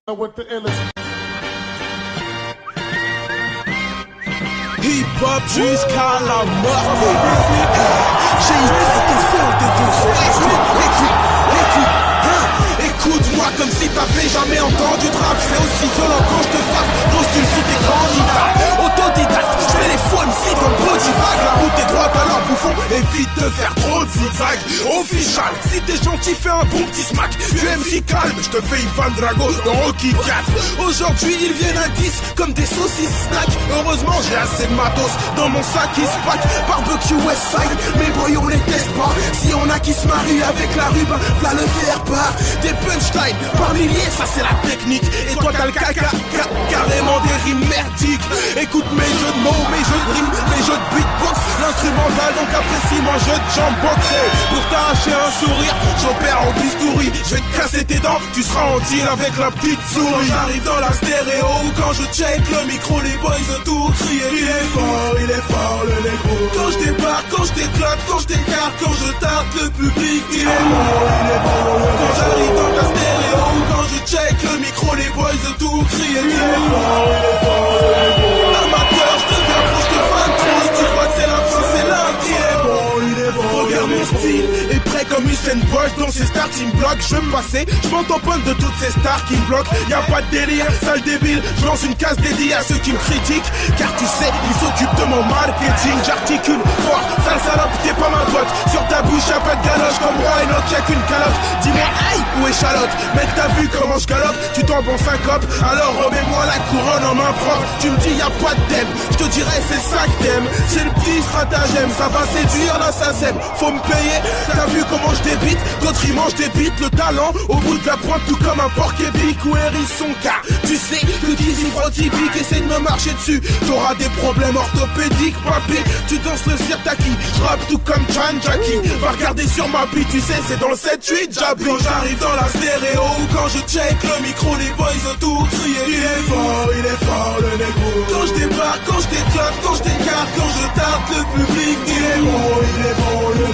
With the illest. Hip-hop jusqu'à la mort. J'ai une tête de fer de douce. Écoute-moi comme si t'avais jamais entendu de rap. C'est aussi violent quand je te frappe. Pose tu sous tes candidats. Autodidacte, je mets les faux MC dans le body bag. La route est droite alors bouffon. Évite de faire trop de zigzag. Official, si t'es gentil fais un bon petit smack. Tu MC calme, je te fais Ivan Drago dans Rocky 4. Aujourd'hui ils viennent à 10 comme des saucisses snack. Heureusement j'ai assez de matos dans mon sac qui se pack. Barbecue Westside, mes boys on les teste pas. Si on a qui se marie avec la rue, ben v'là le faire part. Des punchlines par milliers, ça c'est la technique. Et toi t'as le caca, carrément des rimes merdiques. Écoute mes jeux de mots, mes jeux de rimes, mes jeux de beatbox. L'instrumental donc apprécie mon jeu de jambebox. Pour t'arracher un sourire, j'opère en bistouri. Je vais te casser tes dents, tu seras en deal avec la petite souris. J'arrive dans la stéréo, quand je check le micro, les boys ont tout crié. Il est fort le négro. Quand je débarque, quand je déclate, quand je décarte, quand je tarte le public, il est bon. Quand j'arrive dans la stéréo, quand je check le micro, les boys ont tout crié. Il est fort le négro. Amateur, je te viens pro, je te fan trop. Si tu crois que c'est la fin, c'est là. Il est bon. Regarde mon style, est prêt comme Usain Bolt dans ses starting blocks. Je veux me passer, je m'en tamponne de toutes ces stars qui me bloquent. Y'a pas de délire, sale débile. Je lance une case dédiée à ceux qui me critiquent. Car tu sais, ils s'occupent de mon marketing. J'articule fort, sale salope, t'es pas ma pote. Sur ta bouche y'a pas de galoche, comme Roy Enoch, y'a qu'une calotte. Dis-moi, aïe, où est Charlotte? Mec, t'as vu comment je galope? Tu tombes en syncope, alors remets-moi la couronne en main propre. Tu me dis y'a pas de thème, je te dirais c'est ça que t'aimes. C'est le petit stratagème, ça va séduire l'assassin. Faut me payer, t'as vu comment je débite? D'autres ils mangent des bites, le talent au bout de la pointe, tout comme un porc épic ou hérisson. Car tu sais que d'ici typique, essaie de me marcher dessus, t'auras des problèmes orthopédiques, papy. Tu danses le sirtaki, je rappe tout comme Chan Jackie. Va regarder sur ma bille, tu sais c'est dans le 7-8 Jabi. Quand j'arrive dans la stéréo, quand je check le micro, les boys ont tout crié. Il est fort le négro. Quand je débarque, quand je déclate, quand je décarte, quand je tarte le public, il est bon.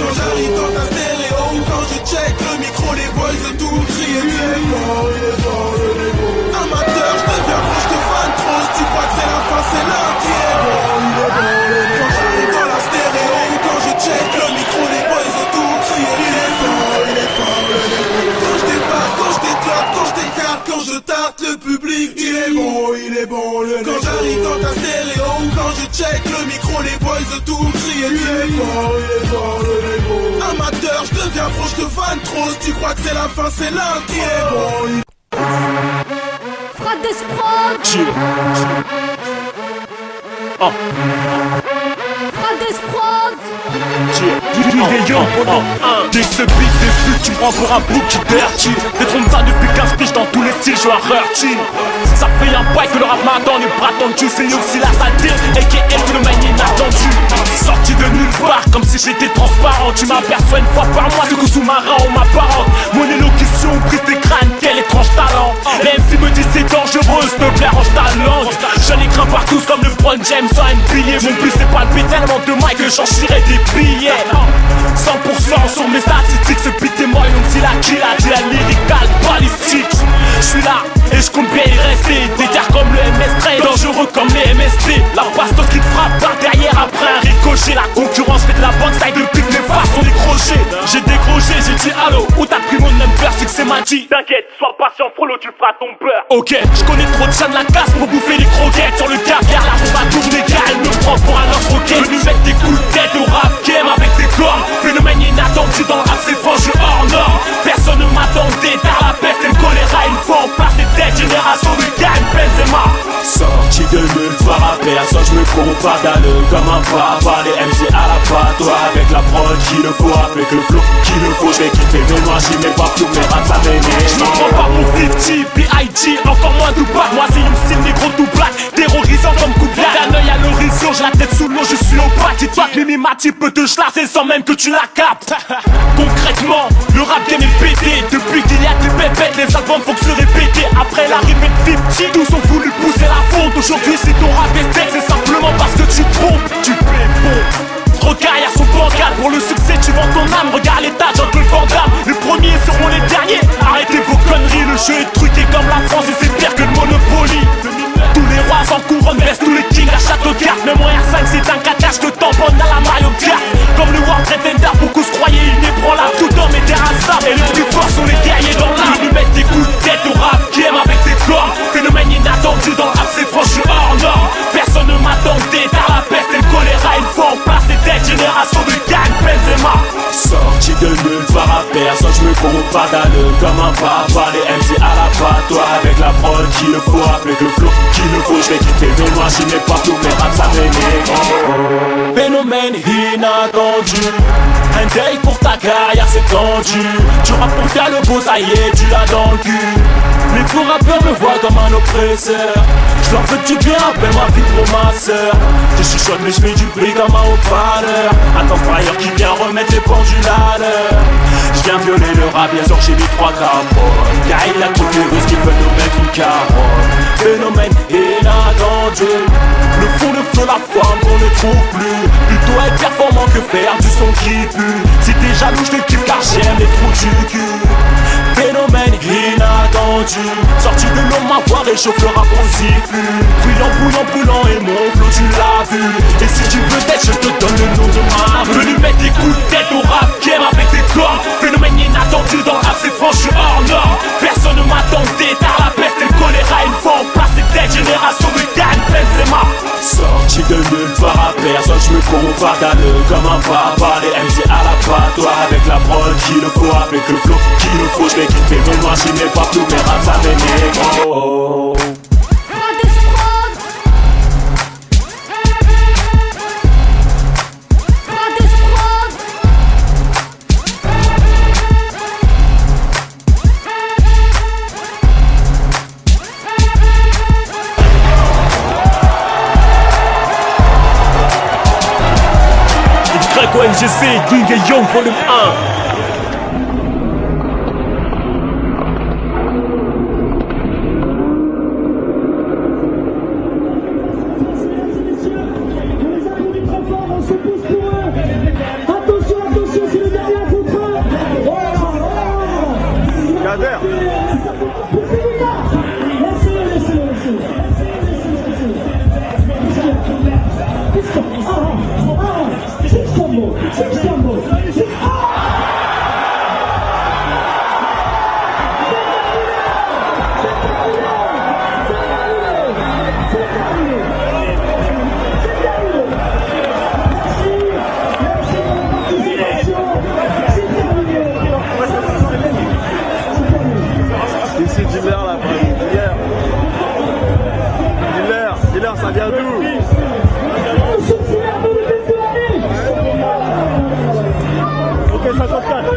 Quand j'arrive dans ta stéréo, quand je check le micro, les boys ont tout crié. Il est fort le négro. Amateur, je deviens pro, je te fan trop. Si tu crois que c'est la fin, c'est là qui est bon. Quand j'arrive dans la stéréo, quand je check le micro, les boys ont tout crié. Il est fort le négro. Quand je débarque, quand je déclate, quand je décarte, quand je tarte le public, il est bon le négro. Quand j'arrive dans ta stéréo, quand je check le micro, les boys ont tout crié. Il est fort le négro. Amateur, je deviens pro, je te fan trop. Si tu crois que c'est la fin, c'est là qui est bon. Frappe des sprots. Frappe des sprots. Dès que ce beat débute, tu prends pour un bouc qui dirty. Des trompes ça depuis 15 piges dans tous les styles, je à Rurty. Ça fait un bail que le rap m'attend, les bras tendus. C'est aussi la saleté, a.k.a. le phénomène inattendu. Sorti de nulle part, comme si j'étais transparent. Tu m'aperçois une fois par mois, ce que sous-marin on m'apparente. Mon élocution brise des crânes, quel étrange talent. Les MC me disent c'est dangereux, s'il te plaît range ta langue. Je les crains partout comme le LeBron James sans NBA. Mon but c'est pas le tellement de mic que j'en chierai des billets. 100% sur mes statistiques, ce beat est moi, donc si la kill a dit la lyrical balistique. Je suis là et je compte bien y rester. Déterre comme le MS13, dangereux comme les MST. La bastos qui te frappe par derrière après un ricochet. La concurrence fait de la bonne taille depuis que mes faces sont décrochées. J'ai décroché, j'ai dit allô, où t'as pris mon number, c'est que c'est ma dit. T'inquiète, sois patient, frollo, tu feras ton beurre. Ok, je connais trop de chiens de la casse pour bouffer les croquettes. Sur le caviar, la roue va tourner car elle me prend pour un lance-roquette. Venu mettre des coups de tête au rap game avec des cornes. Phénomène inattendu dans le rap, c'est franc, je hors norme. Personne ne m'attendait, t'as la peste et le choléra. Une fois en place, c'est tête, génération de gagne, Benzema. Sorti de nulle part, à personne, je me compare d'aller comme un papa. Les MC à la toi avec la prod qu'il le faut, avec le flow qu'il le faut. Je vais kiffer mes noirs, j'y mets pas tout, mes rats ça m'énerve. Je m'en prends pas pour 50, B.I.G, encore moins Tupac. Moi c'est une style négro tout black, terrorisant comme coup de blague. D'un œil à l'horizon, j'ai la tête sous l'eau, je suis opaque. Dis-toi que Mimi Mati peut te chlasser sans même que tu la captes. Concrètement, le rap game est pété. Depuis qu'il y a des pépettes, les albums font que se répéter. Après l'arrivée de 50, tous ont voulu pousser la fonte. Aujourd'hui si ton rap est dead, c'est simplement parce que tu pompes, tu paies bon. Trop carrière son bancal, pour le succès tu vends ton âme. Regarde l'état, Jean-Claude Van Damme. Les premiers seront les derniers, arrêtez vos conneries. Le jeu est truqué comme la France et c'est bien pas d'allure comme un papa. Les MC à la patte, toi avec la prod qu'il le faut, avec le flow qu'il le faut. Je vais quitter mes noix, j'y mets partout mes raps ça m'énerve. Phénomène inattendu, un deuil pour ta carrière c'est tendu. Tu rappes pour faire le beau, ça y est, tu l'as dans le cul. Les faux rappeurs me voient comme un oppresseur. Je leur fais du bien, appelle-moi vie pour ma sœur. Je chuchote mais je mets du bruit comme un haut-parleur. Attends frère qui vient remettre les pendules à l'heure. Je viens violer le rap, bien sûr j'ai mis 3 capotes. Car il a trop de virus qui veulent nous mettre une carotte. Phénomène inattendu, le fond, le flow, la forme qu'on ne trouve plus. Plutôt être performant que faire du son qui pue. Si t'es jaloux je te kiffe car j'aime les trous du cul. Phénomène inattendu, sorti de l'eau ma voix réchauffe le rap on siffle. Brûlant, brûlant, brûlant et mon flow tu l'as vu. Et si tu veux d'être je te donne le nom de ma rue. Venu mettre des coups de tête au rap game avec des corps. Phénomène inattendu dans le rap c'est franc je suis hors norme. Personne ne m'attendait tard la peste et le choléra. Une fois en place c'est tête génération de gagne Benzema. Sorti de nulle part à personne, je me compare d'allure comme un papa. Les MC à la patte, toi avec la prod qu'il le faut, avec le flow qu'il le faut. Je vais quitter mes noix, j'y mets partout mes raps ça m'énerve. Oh, oh. NGC, King et Young, volume 1. Ça vient d'où? Ok, 54.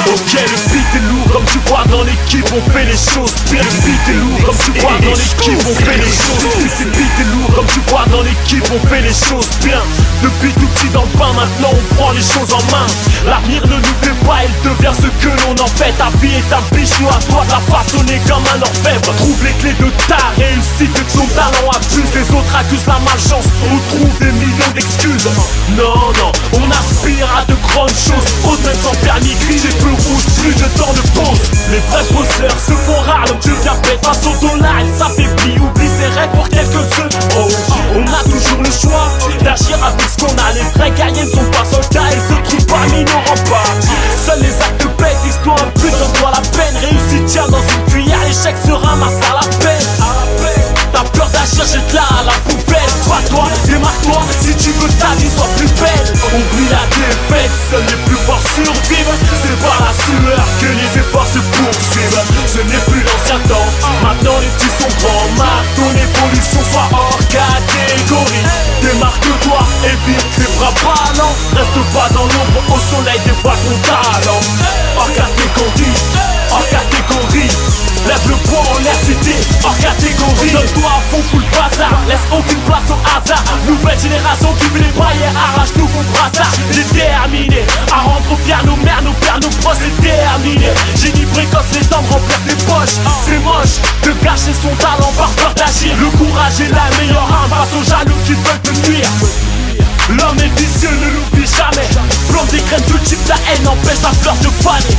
Ok, le beat est lourd, comme tu vois dans l'équipe on fait les choses bien. Le beat est lourd, comme tu vois dans l'équipe on fait les choses bien. Le beat est lourd, comme tu vois dans l'équipe on fait les choses bien. Depuis tout petit dans le pain, maintenant on prend les choses en main. L'avenir ne nous fait pas, il devient ce que l'on en fait. Ta vie est un bichou, à toi de la façonner comme un orfèvre. Trouve les clés de ta réussite, de ton talent abuse. Les autres accusent la malchance, on trouve des millions d'excuses. Non, non, on aspire à de grandes choses. Ose même sans permis gris, j'ai peu rouge, plus de temps de pause. Les vrais bosseurs se font rares, l'homme devient bête face au dollar, il s'affaiblit, oublie ses rêves pour quelques secondes. Oh, on a toujours le choix d'agir avec ce qu'on a. Les vrais guerriers ne sont pas soldats, ils se trouvent parmi nos remparts. Seuls les actes bêtes, histoire un but, donne-toi la peine. Réussite tient dans une cuillère, l'échec se ramasse à la peine. T'as peur d'agir, jette-la à la poubelle. Pas toi, démarre-toi, si tu veux ta vie soit plus belle. Oublie la défaite, seuls les plus forts survivent. C'est par la sueur que les efforts se poursuivent. Ce n'est plus l'ancien temps, maintenant les petits sont grands. Marque ton évolution, soit hors catégorie. Démarque-toi, évite tes bras ballants. Reste pas dans l'ombre, au soleil, dévoile ton talent. Hors catégorie, hors catégorie. Lève le poing en l'air, cité, hors catégorie. Donne-toi à fond, full bazar, laisse aucune place au hasard. Nouvelle génération qui veut les barrières, arrache tout mon brassard. Déterminé à rendre fiers nos mères, nos pères, nos proches. Déterminé, génie précoce, les dents remplissent tes poches. C'est moche de cacher son talent par peur d'agir. Le courage est la meilleure arme face aux jaloux qui veulent te nuire. L'homme est vicieux, ne l'oublie jamais. Plante des graines de type, la haine empêche la fleur de faner.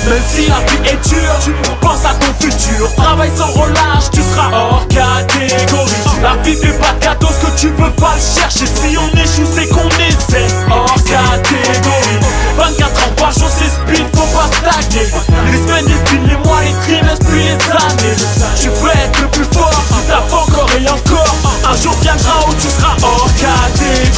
Même si la vie est dure, pense à ton futur. Travaille sans relâche, tu seras hors catégorie. La vie fait pas de cadeau, ce que tu veux pas le chercher. Si on échoue, c'est qu'on essaie. Hors catégorie. 24 ans par jour, c'est speed, faut pas stagner. Les semaines, les films, les mois, les trimestres, puis les années. Tu veux être le plus fort, t'as pas encore et encore. Un jour viendra où tu seras hors catégorie.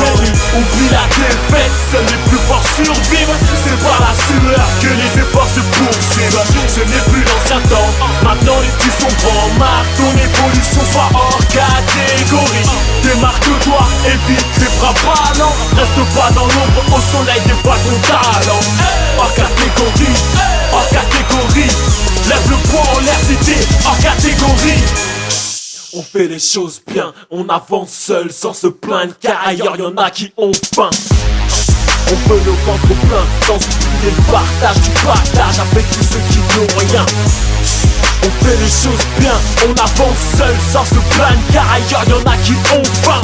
soleil dévoile ton talent. Hors catégorie, hors catégorie. Lève le poing en l'air si t'es hors catégorie. On fait les choses bien, on avance seul sans se plaindre, car ailleurs y'en a qui ont faim. On peut le ventre plein, sans oublier le partage du partage avec tous ceux qui n'ont rien. On fait les choses bien, on avance seul sans se plaindre, car ailleurs y'en a qui ont faim.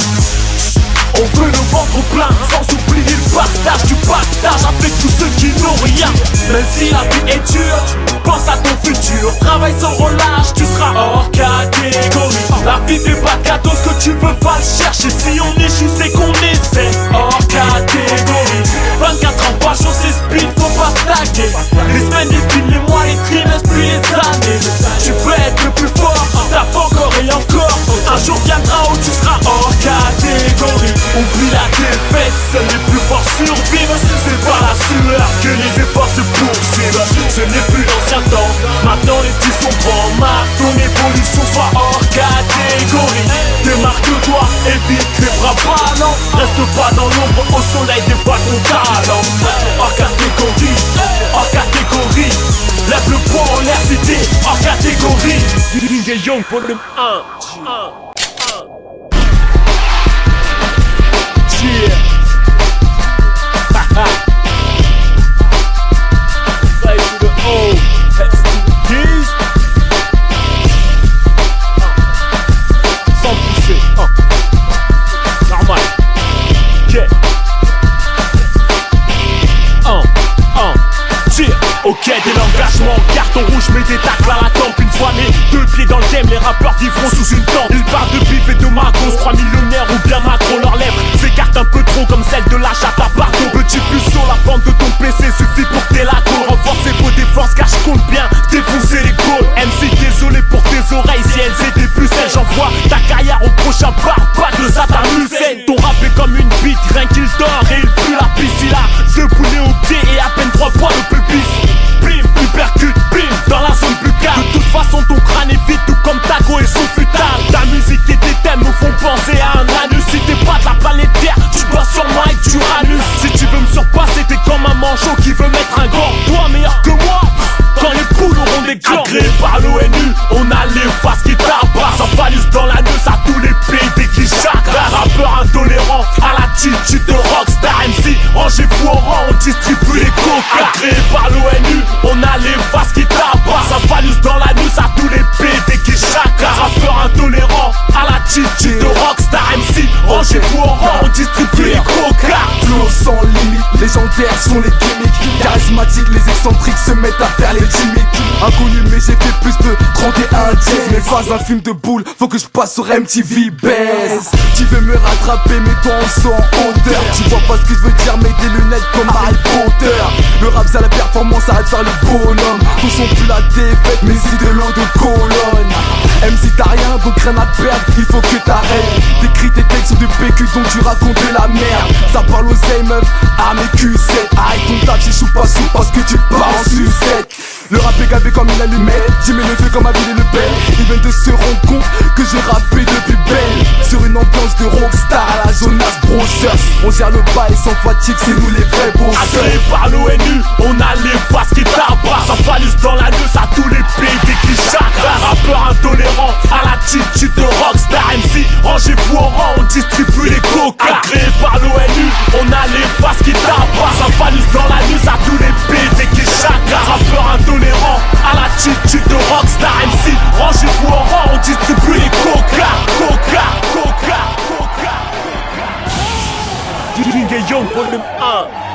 On veut le ventre plein, sans oublier le partage du partage avec tous ceux qui n'ont rien. Même si la vie est dure, pense à ton futur. Travaille sans relâche, tu seras hors catégorie. La vie fait pas de cadeau, ce que tu veux pas le chercher. Si on échoue c'est qu'on essaie. Hors catégorie. 24 ans par jour c'est speed, faut pas stagner. Les semaines, les films, les mois, les trimestres, puis les années. Tu veux être le plus fort, t'as pas encore et encore. Un jour viendra où tu seras hors catégorie. Oublie la défaite, seuls les plus forts survivent. C'est par la sueur que les efforts se poursuivent. Ce n'est plus l'ancien temps, maintenant les petits sont grands. Marque ton évolution, soit hors catégorie. Démarque-toi, évite les bras ballants. Reste pas dans l'ombre, au soleil dévoile ton talent. Hors catégorie, hors catégorie. Lève le poing en l'air si t'es hors catégorie. Ling et Young, volume 1. Yeah. Haha. Say to the O, heads to the keys. Sans pousser, normal. Yeah. Tire. Ok, dès l'engagement, carton rouge, mets des tacles à la tempe. Une fois les deux pieds dans le game, les rappeurs vivront sous une tente. Ils parlent de bif et de magos, 3 millionnaires ou bien Macron. Leurs lèvres s'écartent un peu trop comme celle de la chatte à partout. Petit puceau, la pente de ton PC suffit pour tes lacos. Renforcez vos défenses car je compte bien défoncer les goals. MC, désolé pour tes oreilles, si elles étaient pucelles. J'envoie ta carrière au prochain bar, pas de Saddam Hussein. Ton rap est comme une bite, rien qu'il dort et il pue la pisse. Il a 2 poulets au pied et à peine 3 points le pubis. Bim, hypercute, bim, dans la zone buccale. De toute façon ton crâne est vide, tout comme Tago et son futal. Ta musique et tes thèmes me font penser à un anus. Si t'es pas de la planète Terre, tu dois sûrement être d'Uranus. Si tu veux me surpasser, t'es comme un manchot qui veut mettre un gant. Toi meilleur que moi, quand les poules auront des glands. Agréé par l'ONU, on a les faces qui tabassent. En valise dans la neuse à tous les pays qui chacun. Rappeur intolérant, à la tite de Rockstar MC. Rangez-vous au rang, on distribue les coca. Agréé par l'ONU, on a les faces qui tabassent. En valise dans la neuse à tous les pays qui chacun. Rappeur intolérant, à la tite de Rockstar MC. Rangez-vous au rang, on distribue les coca. Flow sans limite, légendaires sont les gimmicks. Charismatiques, les excentriques se mettent à faire les gimmicks. Inconnu mais j'ai fait plus de 31 jazz. Mais phase un film de boule, faut que je passe sur MTV Bass. Tu veux me rattraper, mets-toi en saut en hauteur. Tu vois pas ce que je veux dire, mets des lunettes comme Harry Potter. Le rap c'est la performance, arrête de faire le bonhomme. Tous sont plus la défaite, mais si de l'eau de colonne. MC t'as rien, donc rien à perdre, il faut que t'arrêtes. T'écris tes textes sur du PQ, donc tu racontes de la merde. Ça parle aux ailes meuf, à mes Q7. Arrête ton taf, j'échoue pas sous parce que tu pars en sucette. Le rap est gavé comme une allumette, j'y mets le feu comme Abel et Le Pen. Ils viennent de se rendre compte que j'ai rappé depuis belle. Sur une ambiance de rockstar à la Jonas Brothers. On gère le bail sans fatigue, c'est nous les vrais bosseurs. Agréé par l'ONU, on a les faces qui tabassent. En valise dans la neuse à tous les pays qui chacun. Rappeur intolérant, à la tite de Rockstar MC. Rangez-vous au rang, on distribue les coca. Agréé par l'ONU, on a les faces qui tabassent. En valise dans la neuse à tous les pays qui chacun. Rappeur intolérant, à la tite de Rockstar MC. Rangez-vous au rang, on distribue les coca. Coca, coca, coca. King et Young, volume 1.